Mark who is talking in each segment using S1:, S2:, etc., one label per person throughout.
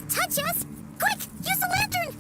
S1: touch us! Quick, use the lantern!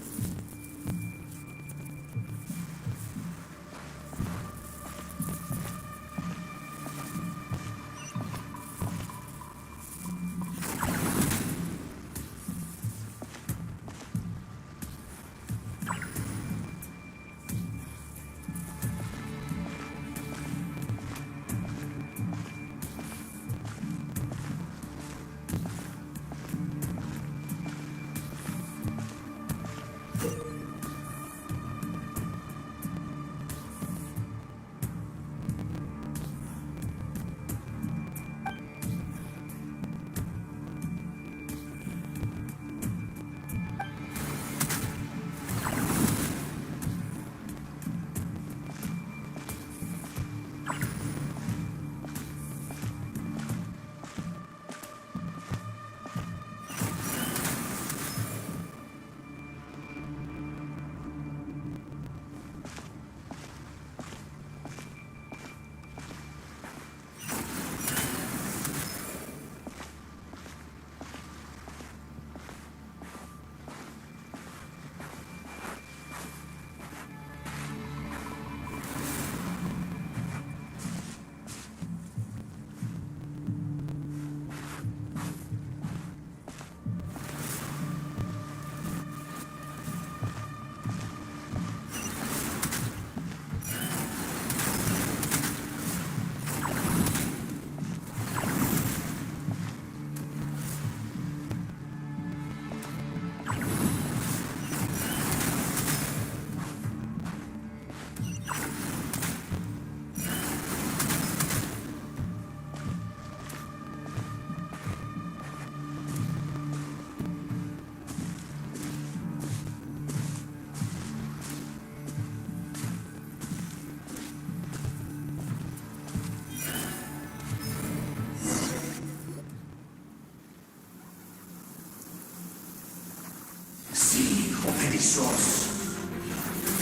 S2: Perissos.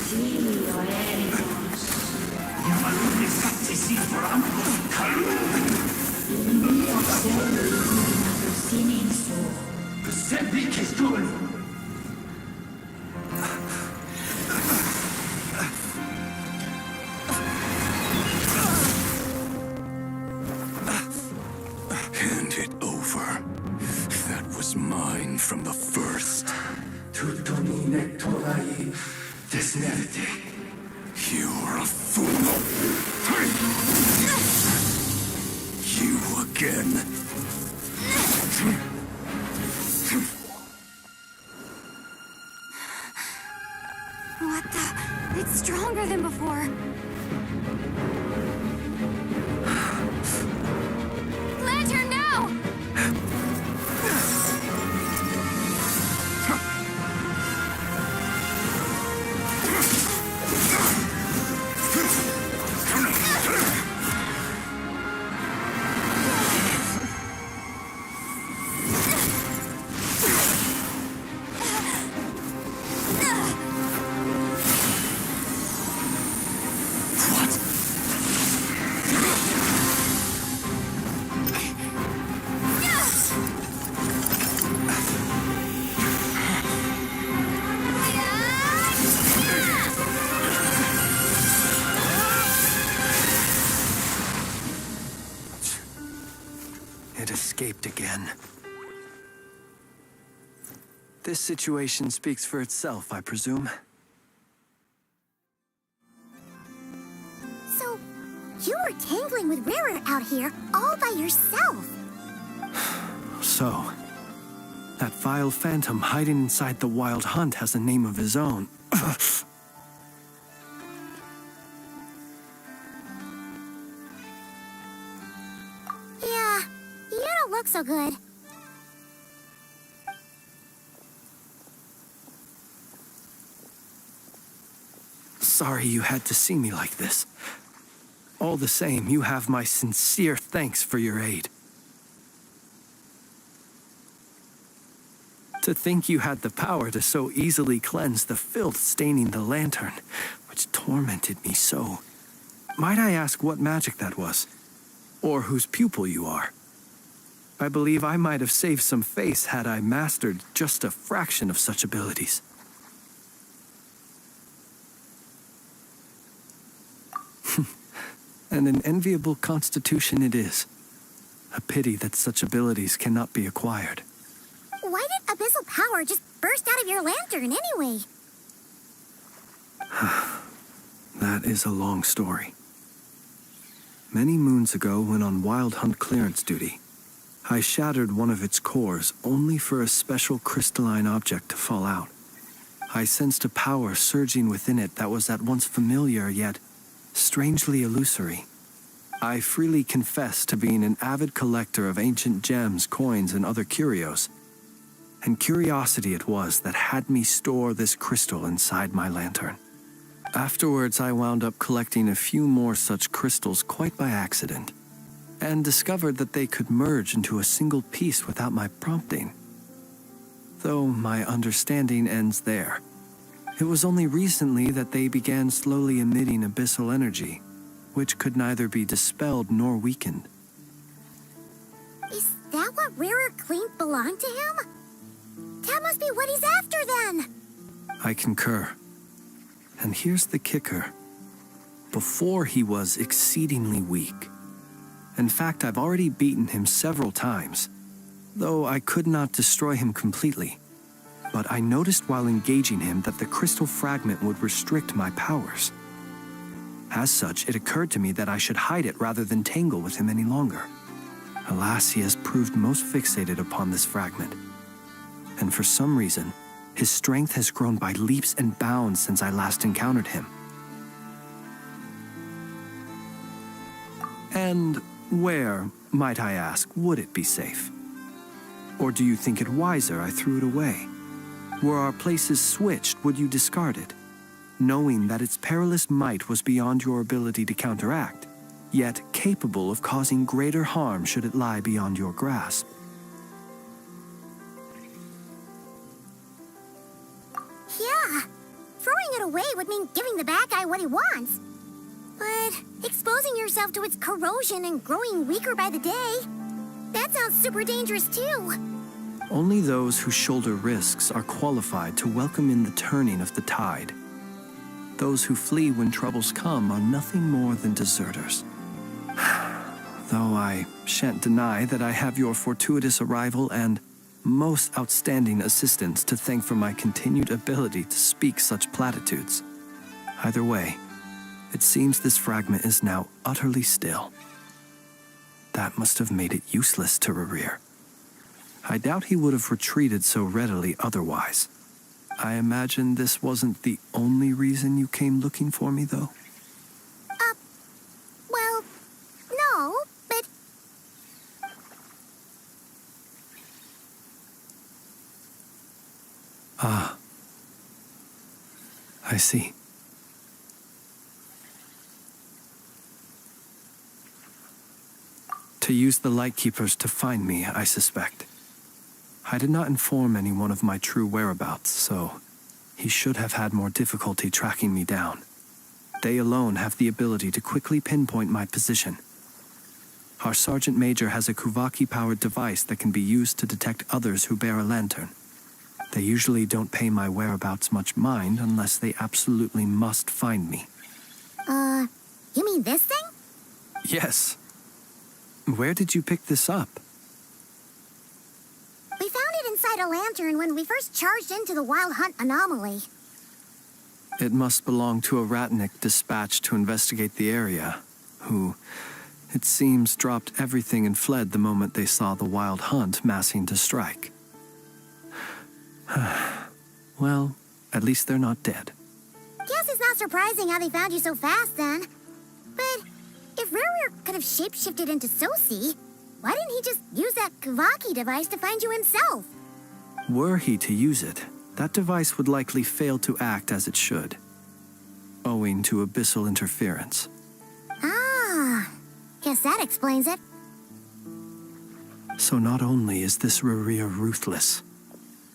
S2: Sì, Oericos. Chiamalo fatti si voramos calore. Io Sembri che solo.
S3: Hand it over. That was mine from the first.
S2: Tutto mi nettorai desnerte.
S3: You're a fool. You again.
S1: What the? It's stronger than before. Lantern now!
S4: It escaped again. This situation speaks for itself, I presume.
S1: So, you were tangling with Rarer out here all by yourself.
S4: So, that vile phantom hiding inside the Wild Hunt has a name of his own.
S1: Yeah, you don't look so good.
S4: Sorry you had to see me like this. All the same, you have my sincere thanks for your aid. To think you had the power to so easily cleanse the filth staining the lantern, which tormented me so. Might I ask what magic that was? Or whose pupil you are? I believe I might have saved some face had I mastered just a fraction of such abilities. And an enviable constitution it is. A pity that such abilities cannot be acquired.
S1: Why did abyssal power just burst out of your lantern anyway?
S4: That is a long story. Many moons ago, when on wild hunt clearance duty, I shattered one of its cores only for a special crystalline object to fall out. I sensed a power surging within it that was at once familiar yet strangely illusory. I freely confess to being an avid collector of ancient gems, coins, and other curios. And curiosity it was that had me store this crystal inside my lantern. Afterwards, I wound up collecting a few more such crystals quite by accident, and discovered that they could merge into a single piece without my prompting. Though my understanding ends there. It was only recently that they began slowly emitting abyssal energy, which could neither be dispelled nor weakened.
S1: Is that what Rarer claimed belonged to him? That must be what he's after then!
S4: I concur. And here's the kicker. Before he was exceedingly weak. In fact, I've already beaten him several times, though I could not destroy him completely. But I noticed while engaging him that the crystal fragment would restrict my powers. As such, it occurred to me that I should hide it rather than tangle with him any longer. Alas, he has proved most fixated upon this fragment. And for some reason, his strength has grown by leaps and bounds since I last encountered him. And where, might I ask, would it be safe? Or do you think it wiser I threw it away? Were our places switched, would you discard it, knowing that its perilous might was beyond your ability to counteract, yet capable of causing greater harm should it lie beyond your grasp?
S1: Yeah, throwing it away would mean giving the bad guy what he wants. But exposing yourself to its corrosion and growing weaker by the day, that sounds super dangerous too.
S4: Only those who shoulder risks are qualified to welcome in the turning of the tide. Those who flee when troubles come are nothing more than deserters. Though I shan't deny that I have your fortuitous arrival and most outstanding assistance to thank for my continued ability to speak such platitudes. Either way, it seems this fragment is now utterly still. That must have made it useless to Rarir. I doubt he would have retreated so readily otherwise. I imagine this wasn't the only reason you came looking for me, though?
S1: Well, no, but...
S4: Ah. I see. To use the Lightkeepers to find me, I suspect. I did not inform anyone of my true whereabouts, so he should have had more difficulty tracking me down. They alone have the ability to quickly pinpoint my position. Our Sergeant Major has a Kuvaki-powered device that can be used to detect others who bear a lantern. They usually don't pay my whereabouts much mind unless they absolutely must find me.
S1: You mean this thing?
S4: Yes. Where did you pick this up?
S1: We found it inside a lantern when we first charged into the Wild Hunt anomaly.
S4: It must belong to a Ratnik dispatched to investigate the area, who, it seems, dropped everything and fled the moment they saw the Wild Hunt massing to strike. Well, at least they're not dead.
S1: Guess it's not surprising how they found you so fast then. But if Rarer could have shapeshifted into Sosi, why didn't he just use that Kuvaki device to find you himself?
S4: Were he to use it, that device would likely fail to act as it should, owing to abyssal interference.
S1: Ah, guess that explains it.
S4: So not only is this Rarir ruthless,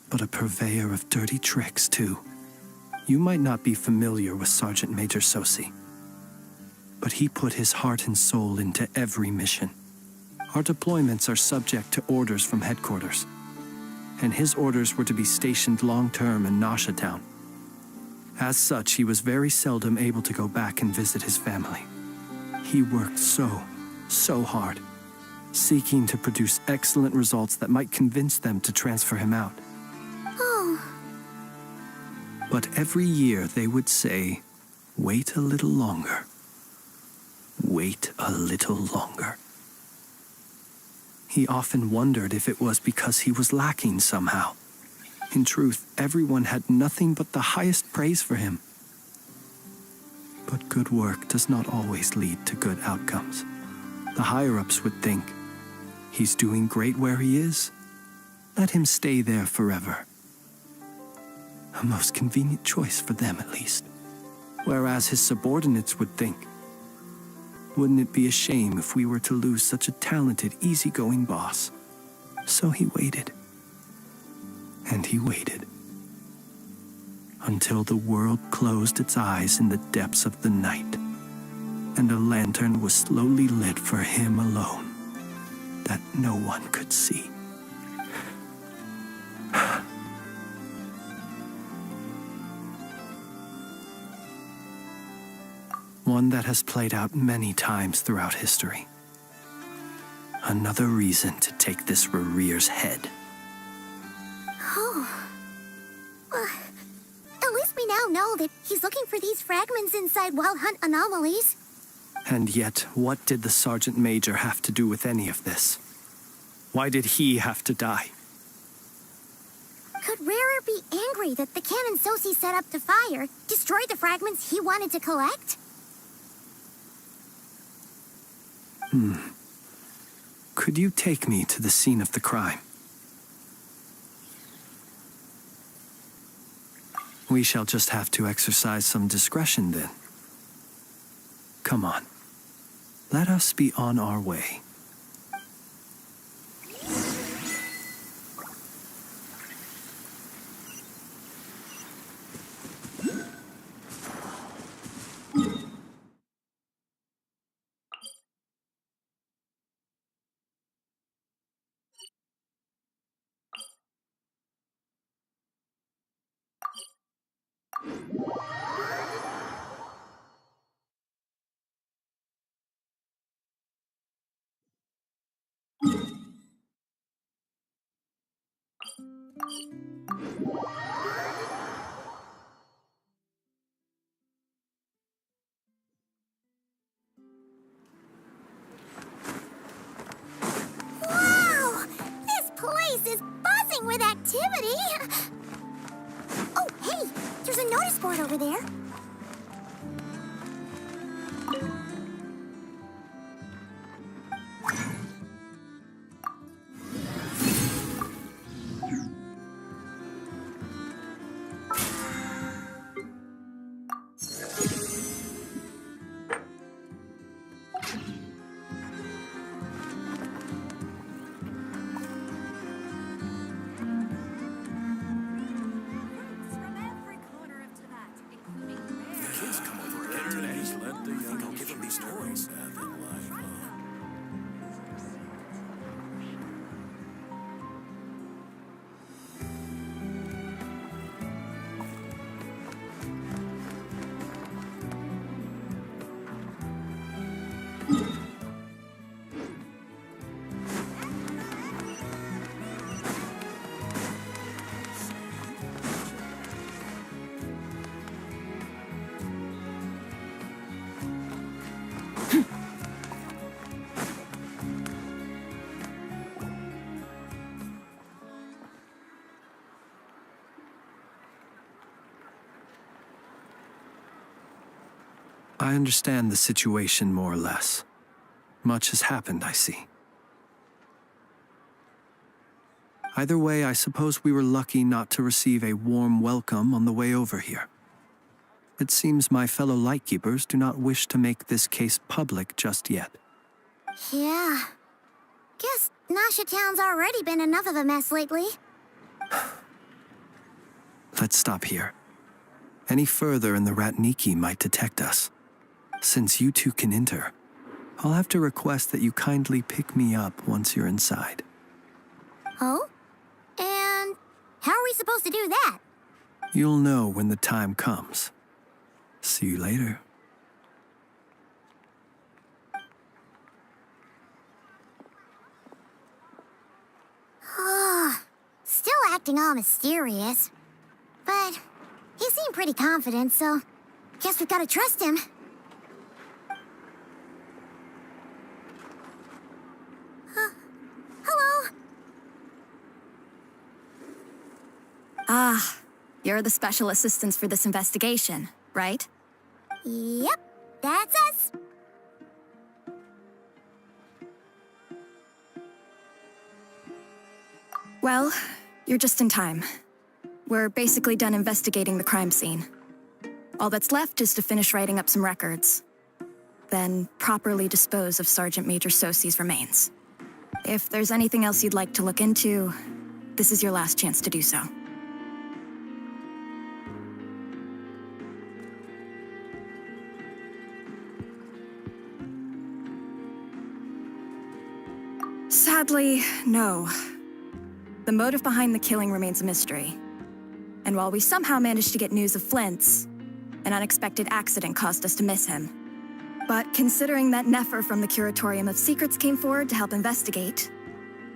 S4: but a purveyor of dirty tricks, too. You might not be familiar with Sergeant Major Sosi, but he put his heart and soul into every mission. Our deployments are subject to orders from headquarters, and his orders were to be stationed long-term in Nasha Town. As such, he was very seldom able to go back and visit his family. He worked so hard, seeking to produce excellent results that might convince them to transfer him out.
S1: Oh,
S4: But every year they would say, "Wait a little longer. Wait a little longer." He often wondered if it was because he was lacking somehow. In truth, everyone had nothing but the highest praise for him. But good work does not always lead to good outcomes. The higher-ups would think, he's doing great where he is. Let him stay there forever. A most convenient choice for them, at least. Whereas his subordinates would think, wouldn't it be a shame if we were to lose such a talented, easygoing boss? So he waited. And he waited. Until the world closed its eyes in the depths of the night, and a lantern was slowly lit for him alone, that no one could see. One that has played out many times throughout history. Another reason to take this Rerere's head.
S1: oh. At least we now know that he's looking for these fragments inside Wild Hunt anomalies.
S4: And yet, what did the Sergeant Major have to do with any of this? Why did he have to die?
S1: Could Rarer be angry that the cannon Sosi set up to fire destroyed the fragments he wanted to collect?
S4: Could you take me to the scene of the crime? We shall just have to exercise some discretion then. Come on. Let us be on our way.
S1: Wow! This place is buzzing with activity! Oh, hey! There's a notice board over there.
S5: From every corner of Tibet, including
S4: I understand the situation more or less. Much has happened, I see. Either way, I suppose we were lucky not to receive a warm welcome on the way over here. It seems my fellow Lightkeepers do not wish to make this case public just yet.
S1: Yeah. Guess Nasha Town's already been enough of a mess lately.
S4: Let's stop here. Any further and the Ratniki might detect us. Since you two can enter, I'll have to request that you kindly pick me up once you're inside.
S1: Oh? And how are we supposed to do that?
S4: You'll know when the time comes. See you later.
S1: Still acting all mysterious. But he seemed pretty confident, so guess we've got to trust him. Hello?
S5: Ah, you're the special assistants for this investigation, right?
S1: Yep, that's us.
S5: Well, you're just in time. We're basically done investigating the crime scene. All that's left is to finish writing up some records. Then properly dispose of Sergeant Major Sosi's remains. If there's anything else you'd like to look into, this is your last chance to do so. Sadly, no. The motive behind the killing remains a mystery. And while we somehow managed to get news of Flint's, an unexpected accident caused us to miss him. But considering that Nefer from the Curatorium of Secrets came forward to help investigate,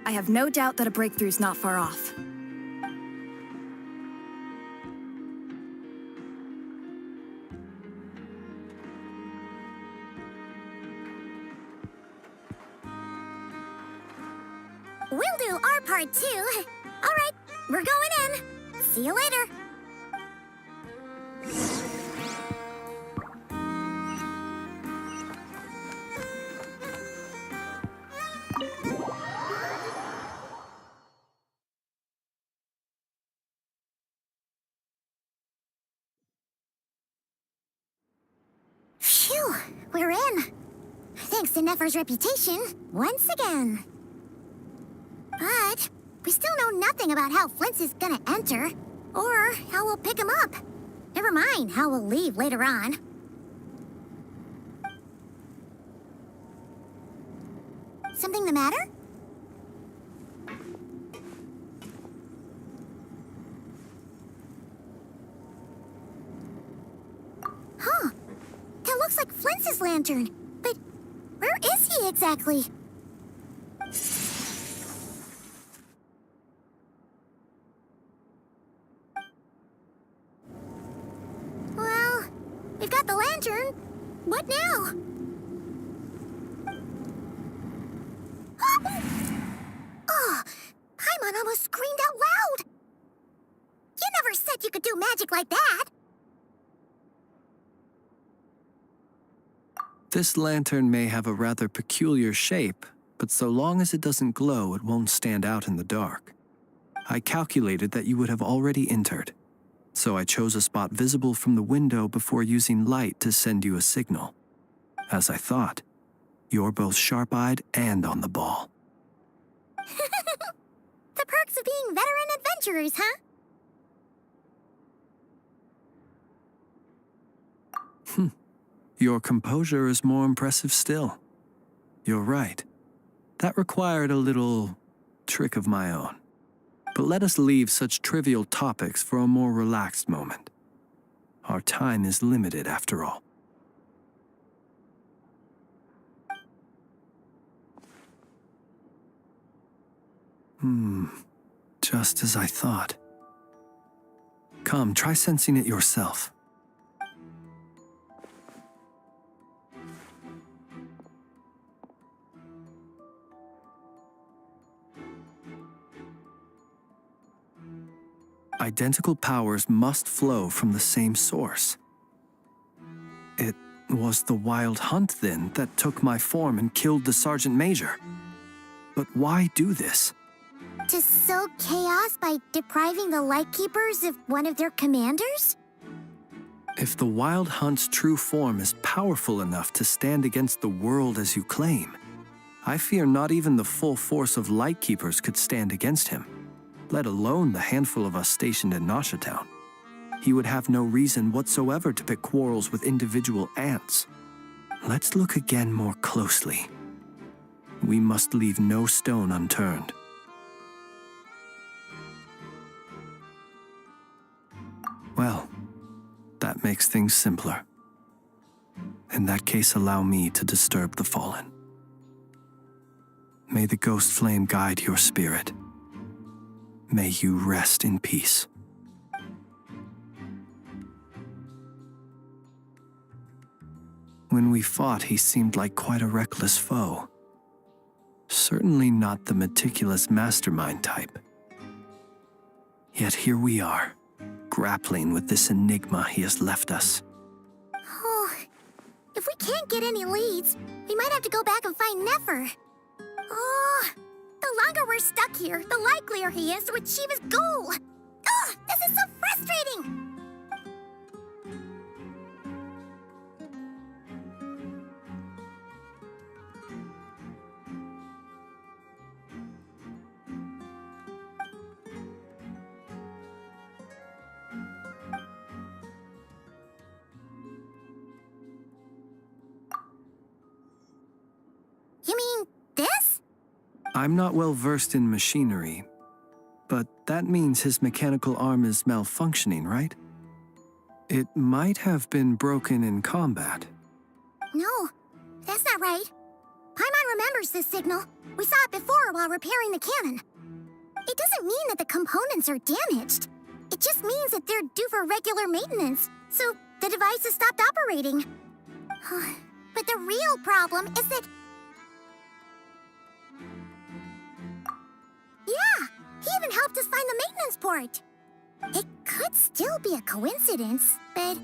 S5: I have no doubt that a breakthrough's not far off.
S1: We'll do our part too. All right, we're going in. See you later. Phew, we're in. Thanks to Nefer's reputation, once again. But we still know nothing about how Flint's is gonna enter, or how we'll pick him up. Never mind how we'll leave later on. Something the matter? Huh. That looks like Flint's lantern. But where is he exactly? Well, we've got the lantern. What now? Oh, Paimon almost screamed out loud. You never said you could do magic like that.
S4: This lantern may have a rather peculiar shape, but so long as it doesn't glow, it won't stand out in the dark. I calculated that you would have already entered, so I chose a spot visible from the window before using light to send you a signal. As I thought, you're both sharp-eyed and on the ball.
S1: The perks of being veteran adventurers, huh?
S4: Your composure is more impressive still. You're right. That required a little trick of my own. But let us leave such trivial topics for a more relaxed moment. Our time is limited after all. Just as I thought. Come, try sensing it yourself. Identical powers must flow from the same source. It was the wild hunt, then, that took my form and killed the Sergeant Major. But why do this?
S1: To sow chaos by depriving the Lightkeepers of one of their commanders?
S4: If the Wild Hunt's true form is powerful enough to stand against the world as you claim, I fear not even the full force of Lightkeepers could stand against him, let alone the handful of us stationed in Nasha Town. He would have no reason whatsoever to pick quarrels with individual ants. Let's look again more closely. We must leave no stone unturned. Well, that makes things simpler. In that case, allow me to disturb the fallen. May the ghost flame guide your spirit. May you rest in peace. When we fought, he seemed like quite a reckless foe. Certainly not the meticulous mastermind type. Yet here we are, grappling with this enigma he has left us.
S1: Oh, if we can't get any leads, we might have to go back and find Nefer. Oh, the longer we're stuck here, the likelier he is to achieve his goal. Oh, this is so frustrating! You mean this?
S4: I'm not well versed in machinery, but that means his mechanical arm is malfunctioning, right? It might have been broken in combat.
S1: No, that's not right. Paimon remembers this signal. We saw it before while repairing the cannon. It doesn't mean that the components are damaged. It just means that they're due for regular maintenance, so the device has stopped operating. But the real problem is that... Yeah, he even helped us find the maintenance port. It could still be a coincidence, but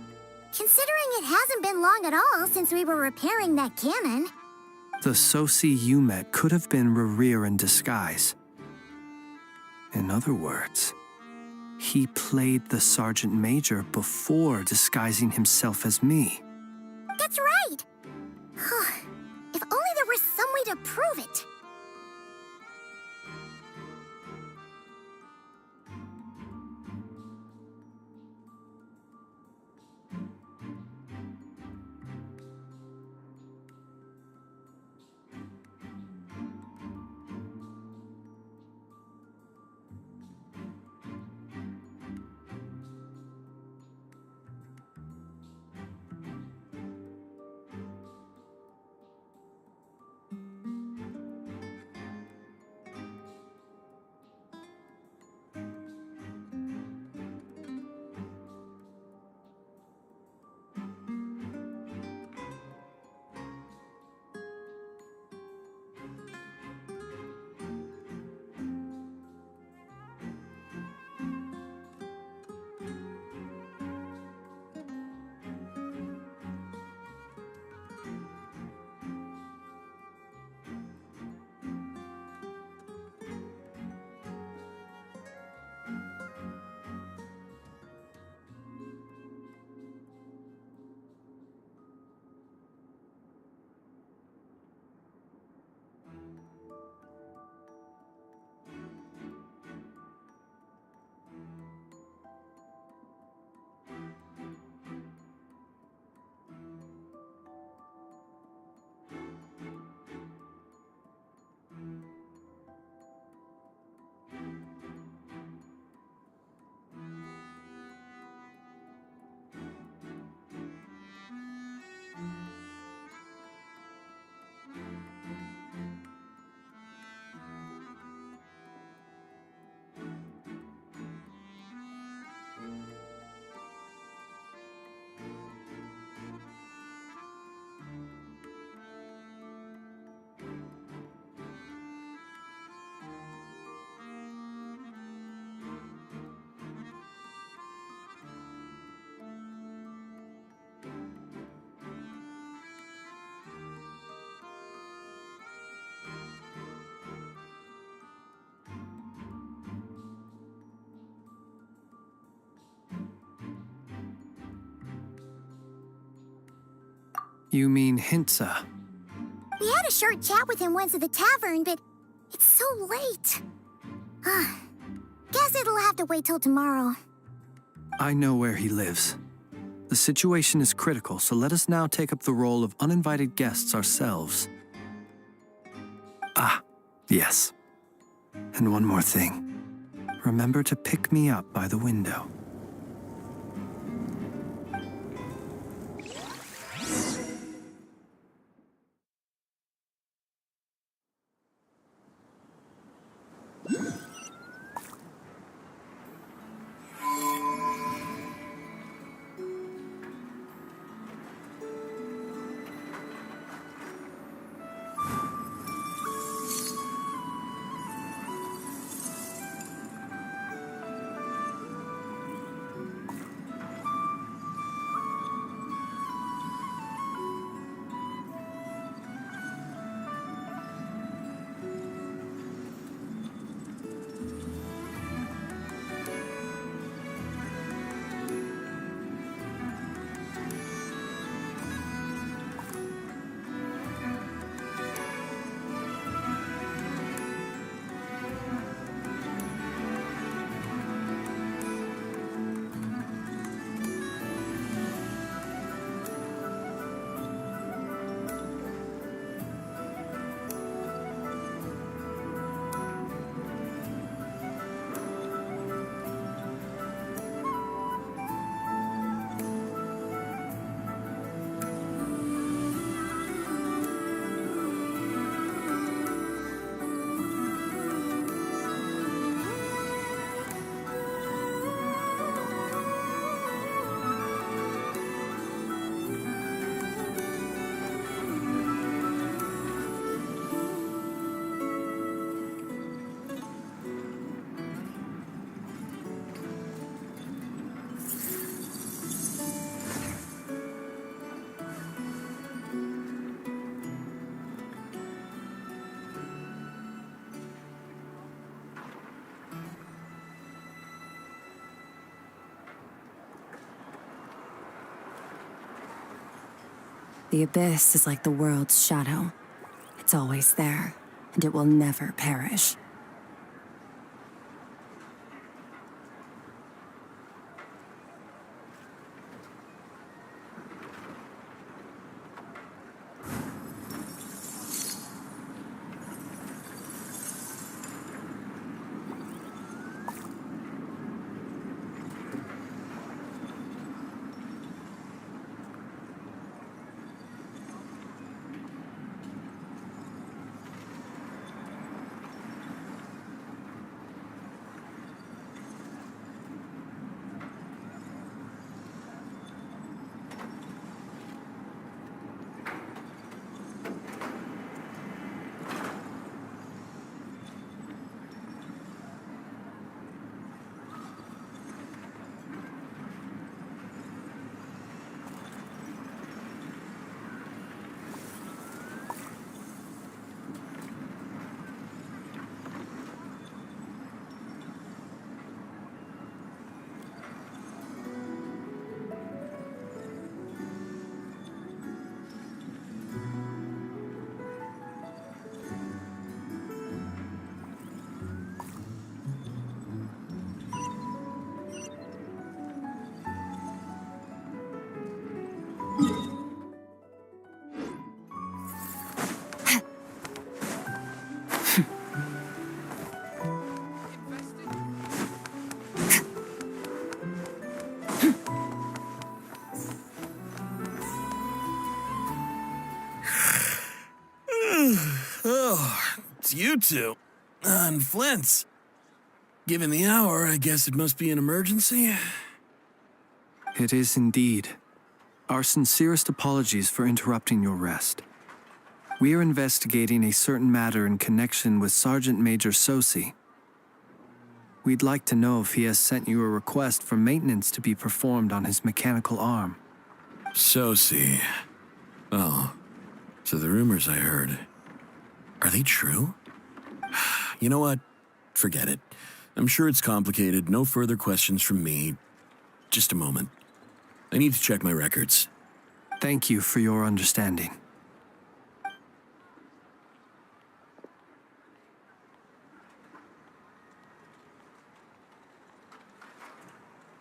S1: considering it hasn't been long at all since we were repairing that cannon...
S4: The Sosi you met could have been Rerir in disguise. In other words, he played the Sergeant Major before disguising himself as me.
S1: That's right! If only there was some way to prove it.
S4: You mean Hintsa?
S1: We had a short chat with him once at the tavern, but it's so late. Guess it'll have to wait till tomorrow.
S4: I know where he lives. The situation is critical, so let us now take up the role of uninvited guests ourselves. Ah, yes. And one more thing. Remember to pick me up by the window.
S6: The abyss is like the world's shadow. It's always there, and it will never perish.
S3: Oh, it's you two. And Flint's. Given the hour, I guess it must be an emergency.
S4: It is indeed. Our sincerest apologies for interrupting your rest. We are investigating a certain matter in connection with Sergeant Major Sosi. We'd like to know if he has sent you a request for maintenance to be performed on his mechanical arm.
S3: Sosi. Oh, so the rumors I heard, are they true? You know what? Forget it. I'm sure it's complicated. No further questions from me. Just a moment. I need to check my records.
S4: Thank you for your understanding.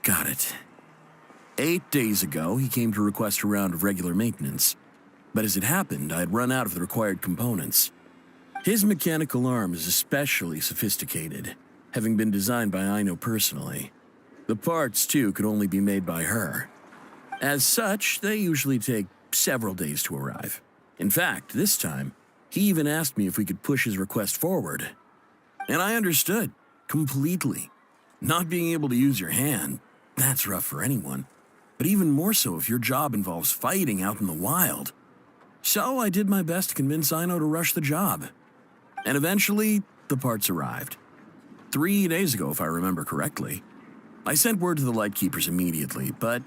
S3: Got it. 8 days ago, he came to request a round of regular maintenance. But as it happened, I had run out of the required components. His mechanical arm is especially sophisticated, having been designed by Aino personally. The parts, too, could only be made by her. As such, they usually take several days to arrive. In fact, this time, he even asked me if we could push his request forward. And I understood, completely. Not being able to use your hand, that's rough for anyone. But even more so if your job involves fighting out in the wild. So I did my best to convince Aino to rush the job. And eventually, the parts arrived. 3 days ago, if I remember correctly. I sent word to the Lightkeepers immediately, but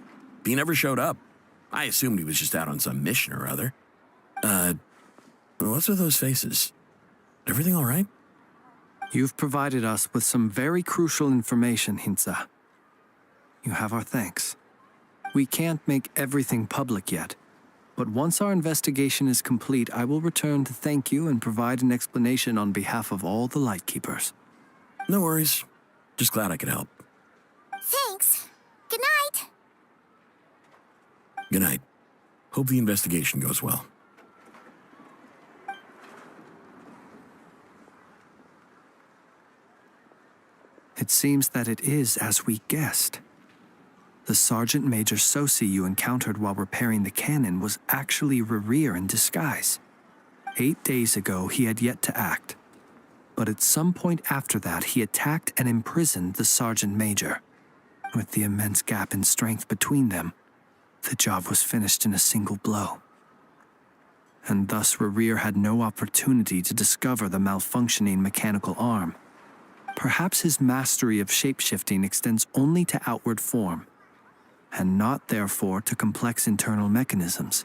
S3: he never showed up. I assumed he was just out on some mission or other. What's with those faces? Everything all right?
S4: You've provided us with some very crucial information, Hinza. You have our thanks. We can't make everything public yet, but once our investigation is complete, I will return to thank you and provide an explanation on behalf of all the Lightkeepers.
S3: No worries. Just glad I could help.
S1: Thanks. Good night.
S3: Good night. Hope the investigation goes well.
S4: It seems that it is as we guessed. The Sergeant Major Sosi you encountered while repairing the cannon was actually Rerir in disguise. 8 days ago, he had yet to act. But at some point after that, he attacked and imprisoned the Sergeant Major. With the immense gap in strength between them, the job was finished in a single blow. And thus Rerir had no opportunity to discover the malfunctioning mechanical arm. Perhaps his mastery of shapeshifting extends only to outward form, and not therefore to complex internal mechanisms.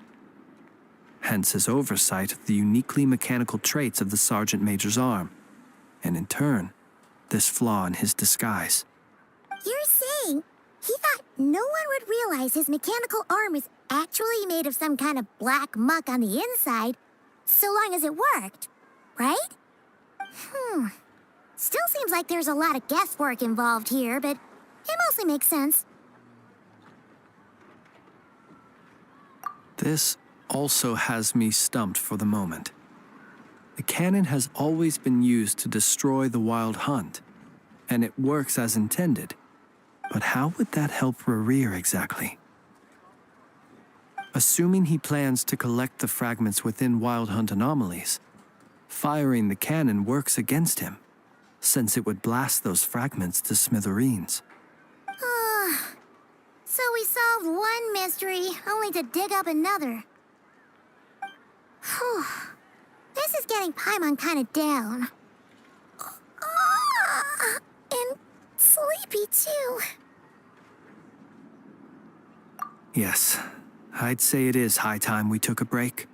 S4: Hence his oversight of the uniquely mechanical traits of the Sergeant Major's arm, and in turn, this flaw in his disguise.
S1: You're saying he thought no one would realize his mechanical arm is actually made of some kind of black muck on the inside, so long as it worked, right? Still seems like there's a lot of guesswork involved here, but it mostly makes sense.
S4: This also has me stumped for the moment. The cannon has always been used to destroy the Wild Hunt, and it works as intended. But how would that help Rerir exactly? Assuming he plans to collect the fragments within Wild Hunt anomalies, firing the cannon works against him, since it would blast those fragments to smithereens.
S1: So we solved one mystery, only to dig up another. Whew. This is getting Paimon kind of down. And sleepy, too.
S4: Yes, I'd say it is high time we took a break.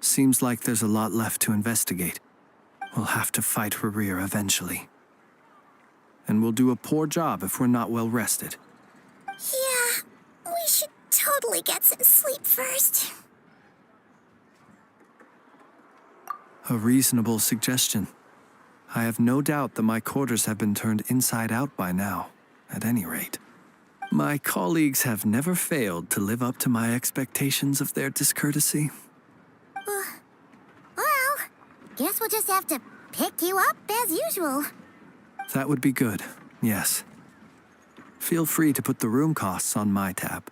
S4: Seems like there's a lot left to investigate. We'll have to fight Rerir eventually. And we'll do a poor job if we're not well rested.
S1: Yeah, we should totally get some sleep first.
S4: A reasonable suggestion. I have no doubt that my quarters have been turned inside out by now, at any rate. My colleagues have never failed to live up to my expectations of their discourtesy.
S1: Well, guess we'll just have to pick you up as usual.
S4: That would be good, yes. Feel free to put the room costs on my tab.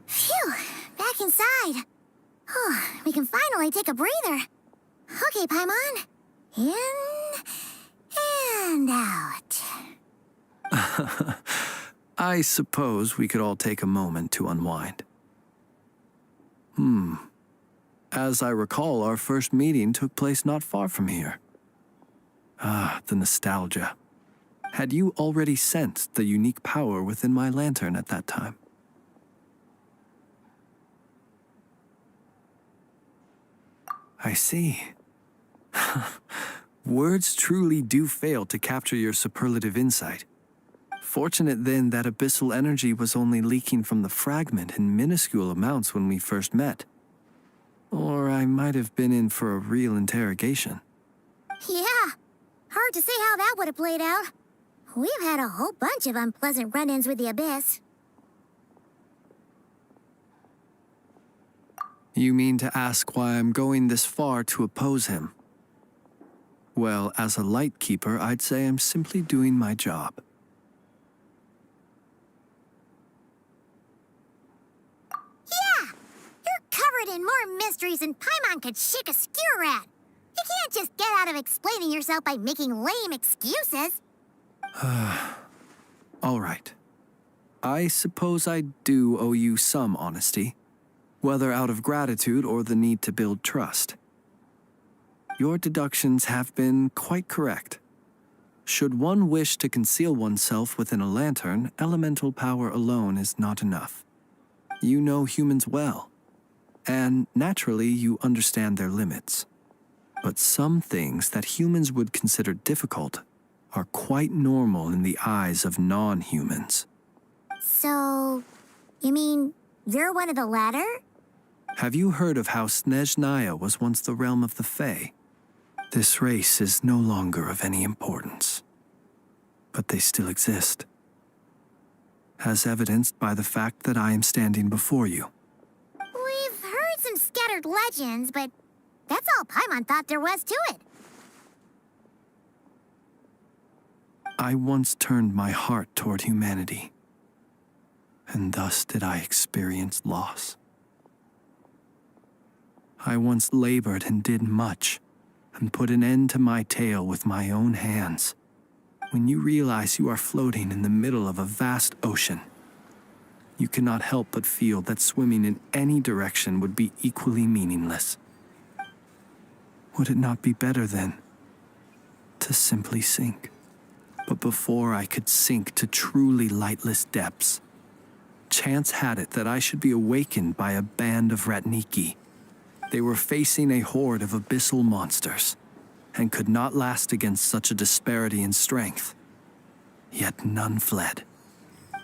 S1: Phew, back inside. We can finally take a breather. Okay, Paimon. In and out.
S4: I suppose we could all take a moment to unwind. As I recall, our first meeting took place not far from here. Ah, the nostalgia. Had you already sensed the unique power within my lantern at that time? I see. Words truly do fail to capture your superlative insight. Fortunate then that abyssal energy was only leaking from the fragment in minuscule amounts when we first met. Or I might have been in for a real interrogation.
S1: Yeah, hard to say how that would have played out. We've had a whole bunch of unpleasant run-ins with the Abyss.
S4: You mean to ask why I'm going this far to oppose him? Well, as a light keeper, I'd say I'm simply doing my job.
S1: Yeah! You're covered in more mysteries than Paimon could shake a skewer at. You can't just get out of explaining yourself by making lame excuses.
S4: All right. I suppose I do owe you some honesty, whether out of gratitude or the need to build trust. Your deductions have been quite correct. Should one wish to conceal oneself within a lantern, elemental power alone is not enough. You know humans well, and naturally you understand their limits. But some things that humans would consider difficult are quite normal in the eyes of non-humans.
S1: So, you mean you're one of the latter?
S4: Have you heard of how Snezhnaya was once the realm of the Fae? This race is no longer of any importance, but they still exist, as evidenced by the fact that I am standing before you.
S1: We've heard some scattered legends, but that's all Paimon thought there was to it.
S4: I once turned my heart toward humanity, and thus did I experience loss. I once labored and did much, and put an end to my tale with my own hands. When you realize you are floating in the middle of a vast ocean, you cannot help but feel that swimming in any direction would be equally meaningless. Would it not be better, then, to simply sink? But before I could sink to truly lightless depths, chance had it that I should be awakened by a band of Ratniki. They were facing a horde of abyssal monsters, and could not last against such a disparity in strength. Yet none fled.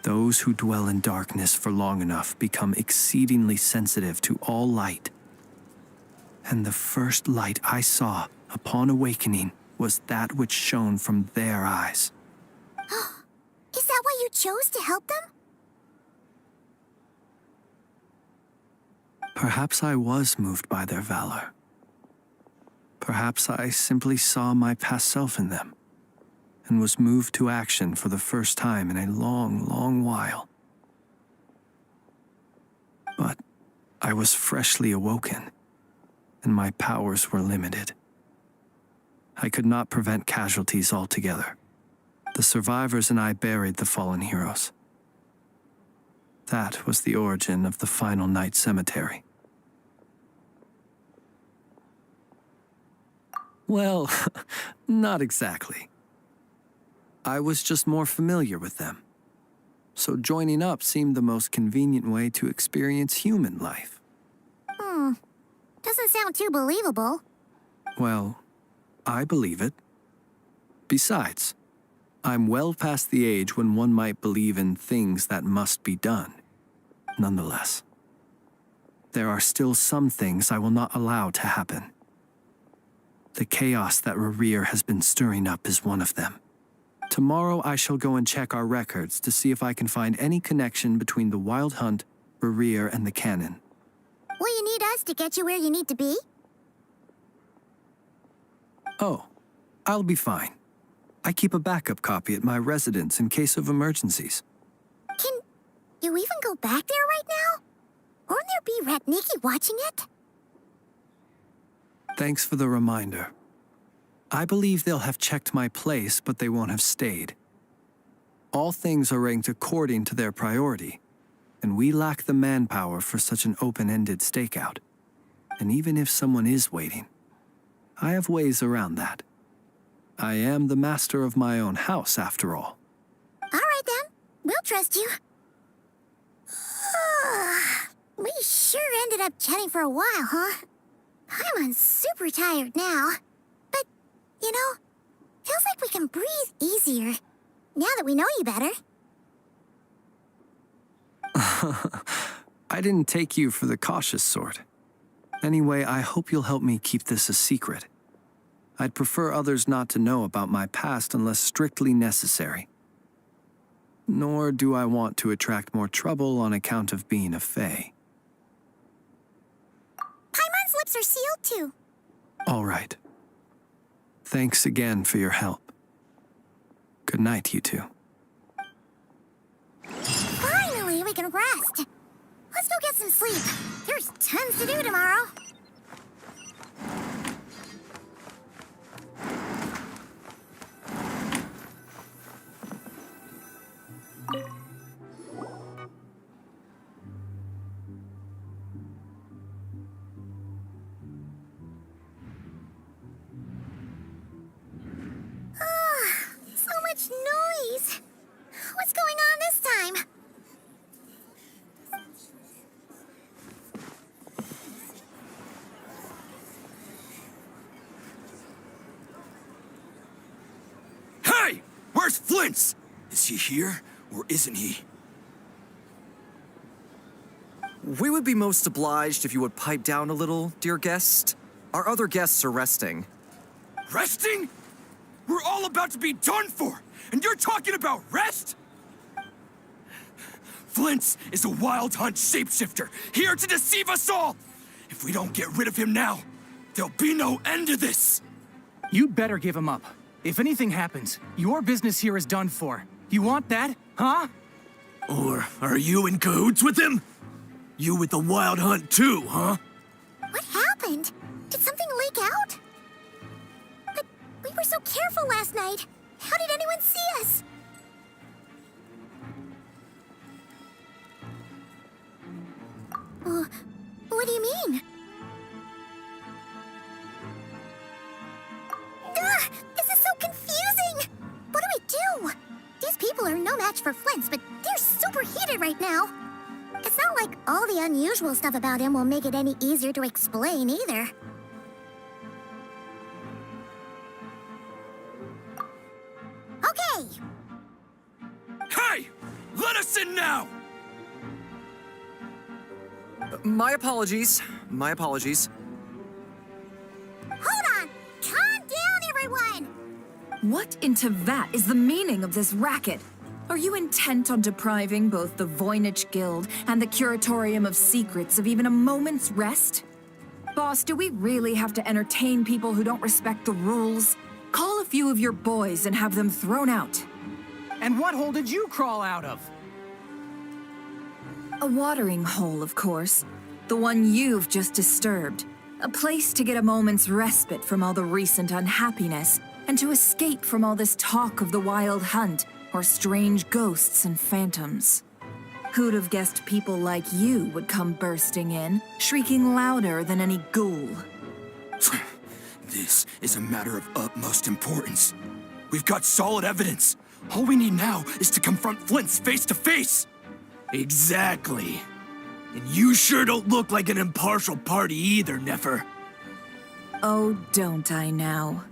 S4: Those who dwell in darkness for long enough become exceedingly sensitive to all light. And the first light I saw upon awakening was that which shone from their eyes.
S1: Is that why you chose to help them?
S4: Perhaps I was moved by their valor. Perhaps I simply saw my past self in them, and was moved to action for the first time in a long, long while. But I was freshly awoken, and my powers were limited. I could not prevent casualties altogether. The survivors and I buried the fallen heroes. That was the origin of the final night cemetery. Well, not exactly. I was just more familiar with them. So joining up seemed the most convenient way to experience human life.
S1: Doesn't sound too believable.
S4: Well, I believe it. Besides, I'm well past the age when one might believe in things that must be done. Nonetheless, there are still some things I will not allow to happen. The chaos that Rerir has been stirring up is one of them. Tomorrow I shall go and check our records to see if I can find any connection between the Wild Hunt, Rerir, and the Cannon.
S1: Will you need us to get you where you need to be?
S4: Oh, I'll be fine. I keep a backup copy at my residence in case of emergencies.
S1: Can you even go back there right now? Won't there be Ratniki watching it?
S4: Thanks for the reminder. I believe they'll have checked my place, but they won't have stayed. All things are ranked according to their priority, and we lack the manpower for such an open-ended stakeout. And even if someone is waiting, I have ways around that. I am the master of my own house, after all.
S1: All right, then. We'll trust you. We sure ended up chatting for a while, huh? I'm super tired now. But, you know, feels like we can breathe easier now that we know you better.
S4: I didn't take you for the cautious sort. Anyway, I hope you'll help me keep this a secret. I'd prefer others not to know about my past unless strictly necessary. Nor do I want to attract more trouble on account of being a fae.
S1: Paimon's lips are sealed too.
S4: All right. Thanks again for your help. Good night, you two.
S1: Finally, we can rest. Let's go get some sleep. There's tons to do tomorrow. So much noise. What's going on this time?
S7: Hey! Where's Flint's? Is he here, or isn't he?
S8: We would be most obliged if you would pipe down a little, dear guest. Our other guests are resting.
S7: Resting? We're all about to be done for, and you're talking about rest? Flint's is a wild hunt shapeshifter, here to deceive us all! If we don't get rid of him now, there'll be no end to this!
S9: You'd better give him up. If anything happens, your business here is done for. You want that, huh?
S7: Or are you in cahoots with him? You with the wild hunt too, huh?
S1: What happened? Did something leak out? But we were so careful last night. How did anyone see us? What do you mean? Ugh, this is so confusing! What do we do? These people are no match for Flint's, but they're super heated right now. It's not like all the unusual stuff about him will make it any easier to explain either. Okay!
S7: Hey! Let us in now!
S8: My apologies. My apologies.
S1: Hold on! Calm down, everyone!
S6: What in Tevat is the meaning of this racket? Are you intent on depriving both the Voynich Guild and the Curatorium of Secrets of even a moment's rest? Boss, do we really have to entertain people who don't respect the rules? Call a few of your boys and have them thrown out.
S9: And what hole did you crawl out of?
S6: A watering hole, of course. The one you've just disturbed. A place to get a moment's respite from all the recent unhappiness and to escape from all this talk of the wild hunt or strange ghosts and phantoms. Who'd have guessed people like you would come bursting in, shrieking louder than any ghoul?
S7: This is a matter of utmost importance. We've got solid evidence. All we need now is to confront Flint's face to face. Exactly. And you sure don't look like an impartial party either, Nefer.
S6: Oh, don't I now?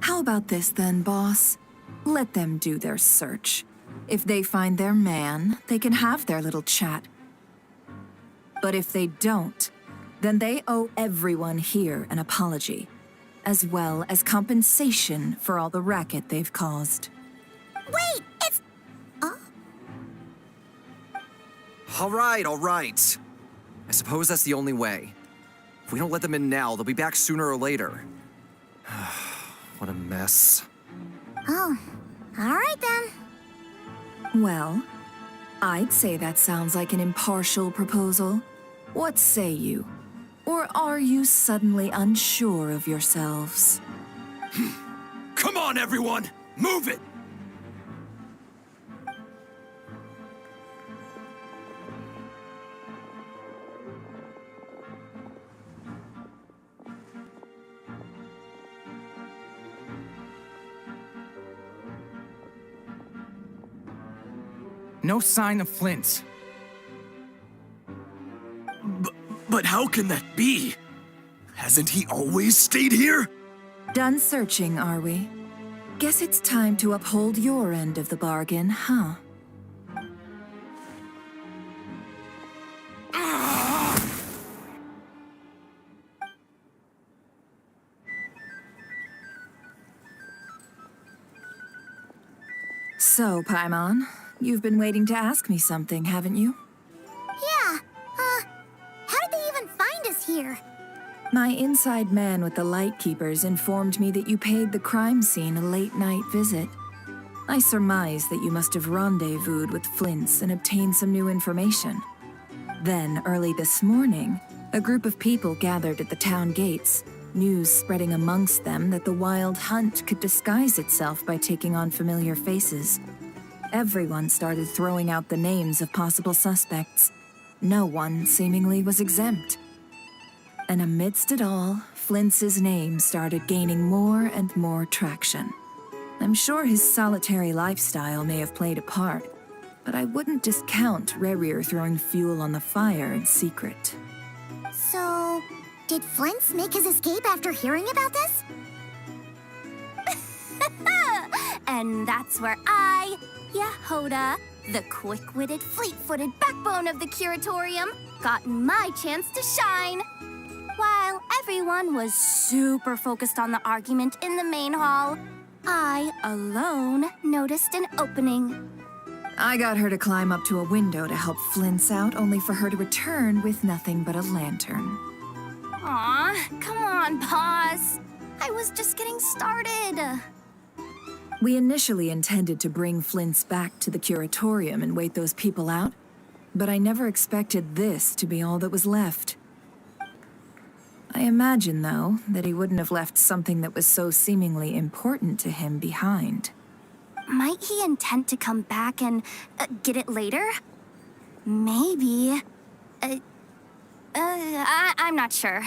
S6: How about this then, boss? Let them do their search. If they find their man, they can have their little chat. But if they don't, then they owe everyone here an apology, as well as compensation for all the racket they've caused.
S1: Wait, it's...
S8: All right. I suppose that's the only way. If we don't let them in now, they'll be back sooner or later. What a mess.
S1: Oh, all right then.
S6: Well, I'd say that sounds like an impartial proposal. What say you? Or are you suddenly unsure of yourselves?
S7: Come on, everyone! Move it!
S9: No sign of Flint's.
S7: But how can that be? Hasn't he always stayed here?
S6: Done searching, are we? Guess it's time to uphold your end of the bargain, huh? So, Paimon, you've been waiting to ask me something, haven't you?
S1: Yeah, how did they even find us here?
S6: My inside man with the Lightkeepers informed me that you paid the crime scene a late-night visit. I surmise that you must have rendezvoused with Flint's and obtained some new information. Then, early this morning, a group of people gathered at the town gates, news spreading amongst them that the Wild Hunt could disguise itself by taking on familiar faces. Everyone started throwing out the names of possible suspects. No one, seemingly, was exempt. And amidst it all, Flint's name started gaining more and more traction. I'm sure his solitary lifestyle may have played a part, but I wouldn't discount Rerir throwing fuel on the fire in secret.
S1: So, did Flint's make his escape after hearing about this?
S10: And that's where I, Yehoda, the quick-witted, fleet-footed backbone of the Curatorium, got my chance to shine. While everyone was super focused on the argument in the main hall, I, alone, noticed an opening.
S6: I got her to climb up to a window to help Flint's out, only for her to return with nothing but a lantern.
S10: Aw, come on, boss. I was just getting started.
S6: We initially intended to bring Flint's back to the Curatorium and wait those people out, but I never expected this to be all that was left. I imagine, though, that he wouldn't have left something that was so seemingly important to him behind.
S10: Might he intend to come back and get it later? Maybe. I'm not sure.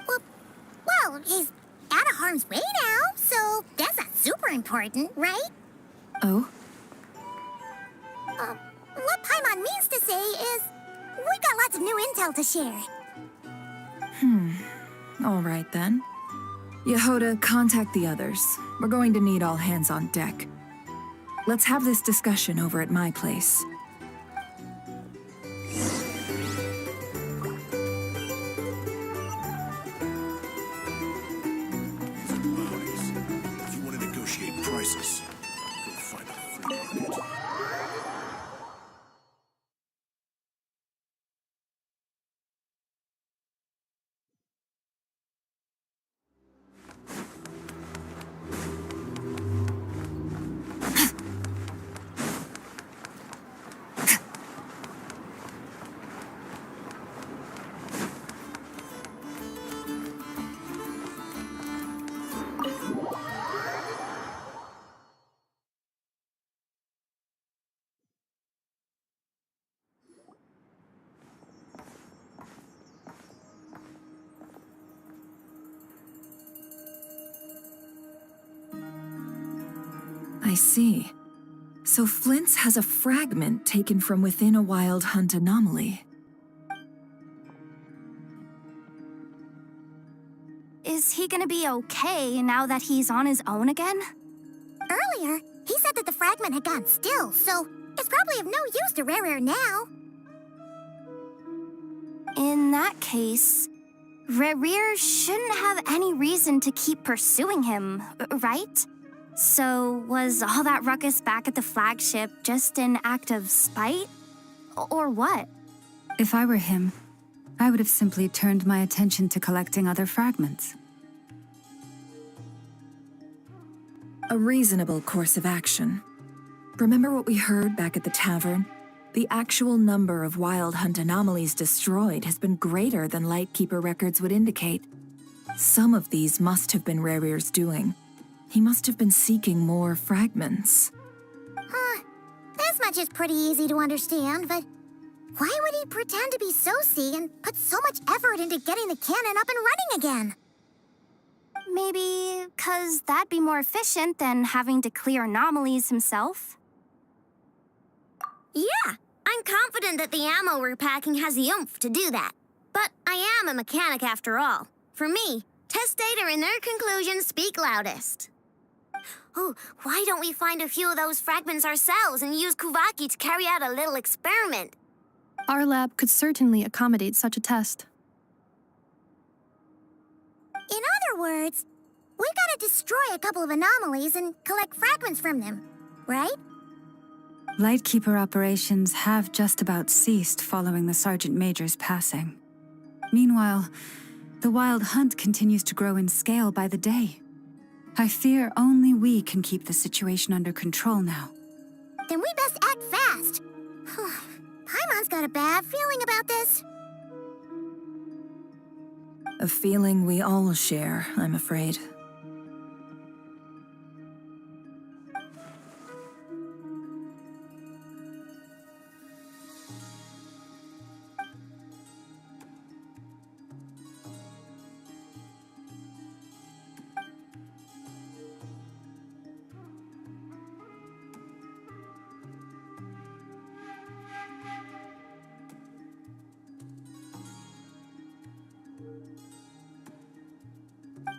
S1: Well, he's out of harm's way now, so that's not super important, right?
S6: Oh?
S1: What Paimon means to say is, we got lots of new intel to share.
S6: All right, then. Yehoda, contact the others. We're going to need all hands on deck. Let's have this discussion over at my place.
S3: If you want to negotiate prices, go find a free market.
S6: I see. So Flint's has a fragment taken from within a Wild Hunt anomaly.
S10: Is he gonna be okay now that he's on his own again?
S1: Earlier, he said that the fragment had gone still, so it's probably of no use to Rerir now.
S10: In that case, Rerir shouldn't have any reason to keep pursuing him, right? So was all that ruckus back at the flagship just an act of spite? Or what?
S11: If I were him, I would have simply turned my attention to collecting other fragments.
S6: A reasonable course of action. Remember what we heard back at the tavern? The actual number of Wild Hunt anomalies destroyed has been greater than Lightkeeper records would indicate. Some of these must have been Rerir's doing. He must have been seeking more fragments.
S1: This much is pretty easy to understand, but why would he pretend to be Sosi and put so much effort into getting the cannon up and running again?
S10: Maybe 'cause that'd be more efficient than having to clear anomalies himself?
S1: Yeah, I'm confident that the ammo we're packing has the oomph to do that. But I am a mechanic after all. For me, test data and their conclusions speak loudest. Oh, why don't we find a few of those fragments ourselves and use Kuvaki to carry out a little experiment?
S12: Our lab could certainly accommodate such a test.
S1: In other words, we gotta destroy a couple of anomalies and collect fragments from them. right?
S11: Lightkeeper operations have just about ceased following the Sergeant Major's passing. Meanwhile, the Wild Hunt continues to grow in scale by the day. I fear only we can keep the situation under control now.
S1: Then we best act fast. Paimon's got a bad feeling about this.
S6: A feeling we all share, I'm afraid.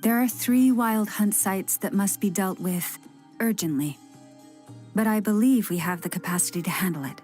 S11: There are 3 Wild Hunt sites that must be dealt with urgently. But I believe we have the capacity to handle it.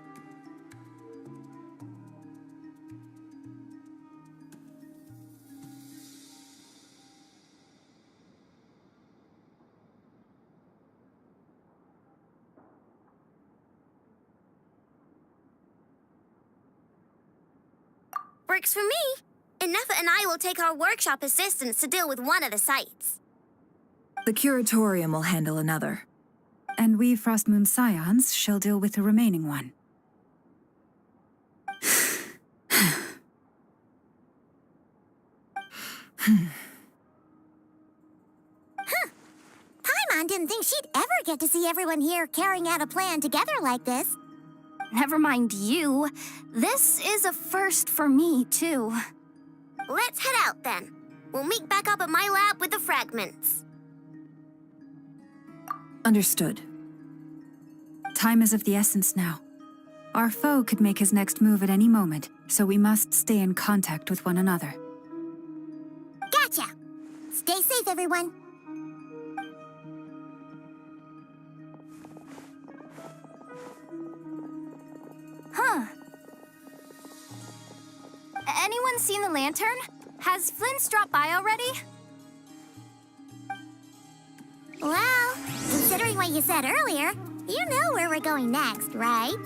S1: Works for me. Ineffa and I will take our workshop assistants to deal with one of the sites.
S6: The Curatorium will handle another.
S11: And we Frostmoon Scions shall deal with the remaining one.
S1: Paimon didn't think she'd ever get to see everyone here carrying out a plan together like this.
S10: Never mind you. This is a first for me, too.
S1: Let's head out then. We'll meet back up at my lab with the fragments.
S6: Understood.
S11: Time is of the essence now. Our foe could make his next move at any moment, so we must stay in contact with one another.
S1: Gotcha! Stay safe, everyone.
S10: Huh. Anyone seen the lantern? Has Flint's dropped by already?
S1: Well, considering what you said earlier, you know where we're going next, right?